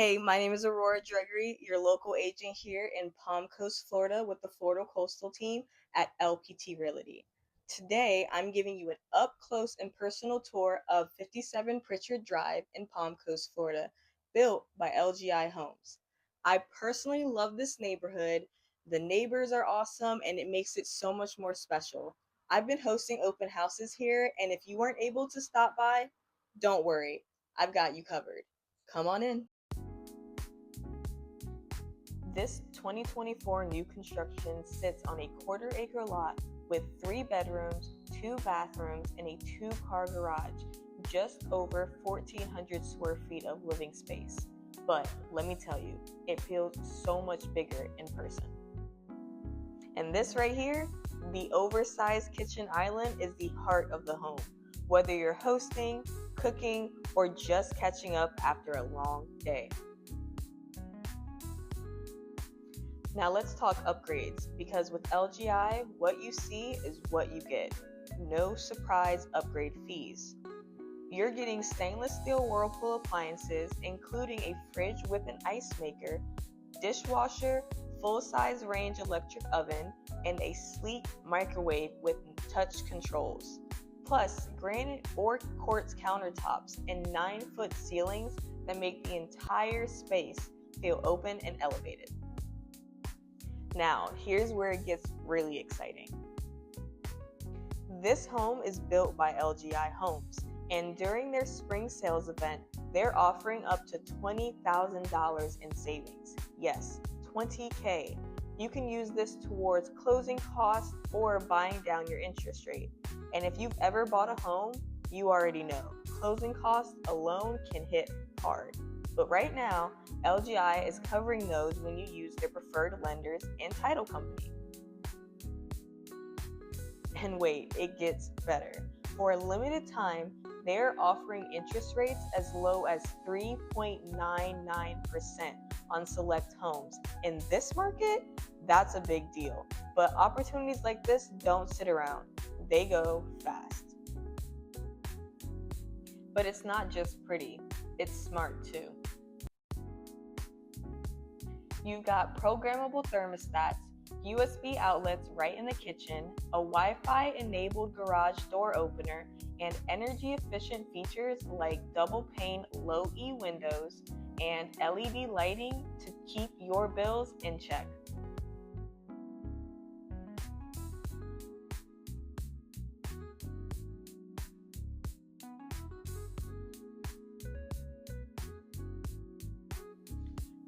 Hey, my name is Aurora Gregory, your local agent here in Palm Coast, Florida, with the Florida Coastal team at LPT Realty. Today, I'm giving you an up close and personal tour of 57 Pritchard Drive in Palm Coast, Florida, built by LGI Homes. I personally love this neighborhood. The neighbors are awesome, and it makes it so much more special. I've been hosting open houses here, and if you weren't able to stop by, don't worry, I've got you covered. Come on in. This 2024 new construction sits on a quarter-acre lot with 3 bedrooms, 2 bathrooms, and a 2-car garage, just over 1,400 square feet of living space. But let me tell you, it feels so much bigger in person. And this right here, the oversized kitchen island, is the heart of the home. Whether you're hosting, cooking, or just catching up after a long day. Now let's talk upgrades, because with LGI, what you see is what you get. No surprise upgrade fees. You're getting stainless steel Whirlpool appliances, including a fridge with an ice maker, dishwasher, full-size range electric oven, and a sleek microwave with touch controls. Plus, granite or quartz countertops and 9-foot ceilings that make the entire space feel open and elevated. Now, here's where it gets really exciting. This home is built by LGI Homes, and during their spring sales event, they're offering up to $20,000 in savings. Yes, $20K. You can use this towards closing costs or buying down your interest rate. And if you've ever bought a home, you already know, closing costs alone can hit hard. But right now, LGI is covering those when you use their preferred lenders and title company. And wait, it gets better. For a limited time, they're offering interest rates as low as 3.99% on select homes. In this market, that's a big deal. But opportunities like this don't sit around. They go fast. But it's not just pretty, it's smart too. You've got programmable thermostats, USB outlets right in the kitchen, a Wi-Fi enabled garage door opener, and energy efficient features like double pane low E windows and LED lighting to keep your bills in check.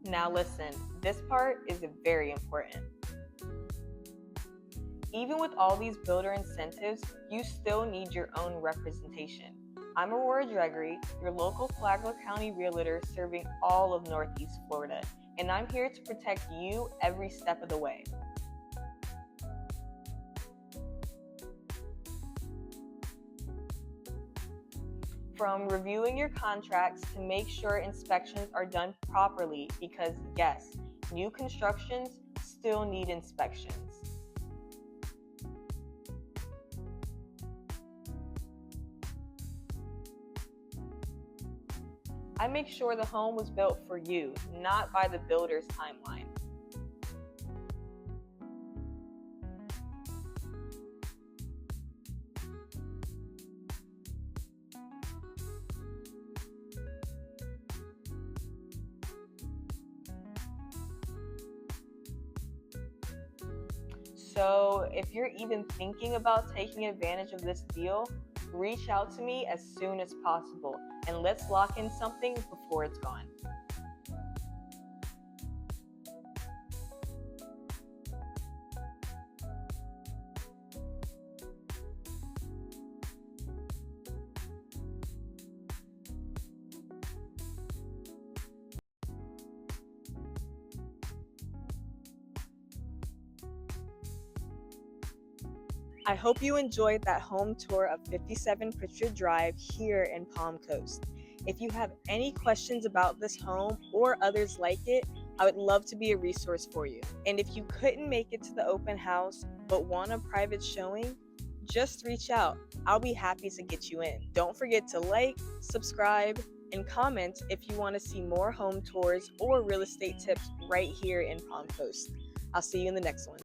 Now listen, this part is very important. Even with all these builder incentives, you still need your own representation. I'm Aurora Gregory, your local Flagler County realtor serving all of Northeast Florida, and I'm here to protect you every step of the way. From reviewing your contracts to make sure inspections are done properly, because yes, new constructions still need inspections. I make sure the home was built for you, not by the builder's timeline. So if you're even thinking about taking advantage of this deal, reach out to me as soon as possible, and let's lock in something before it's gone. I hope you enjoyed that home tour of 57 Pritchard Drive here in Palm Coast. If you have any questions about this home or others like it, I would love to be a resource for you. And if you couldn't make it to the open house but want a private showing, just reach out. I'll be happy to get you in. Don't forget to like, subscribe, and comment if you want to see more home tours or real estate tips right here in Palm Coast. I'll see you in the next one.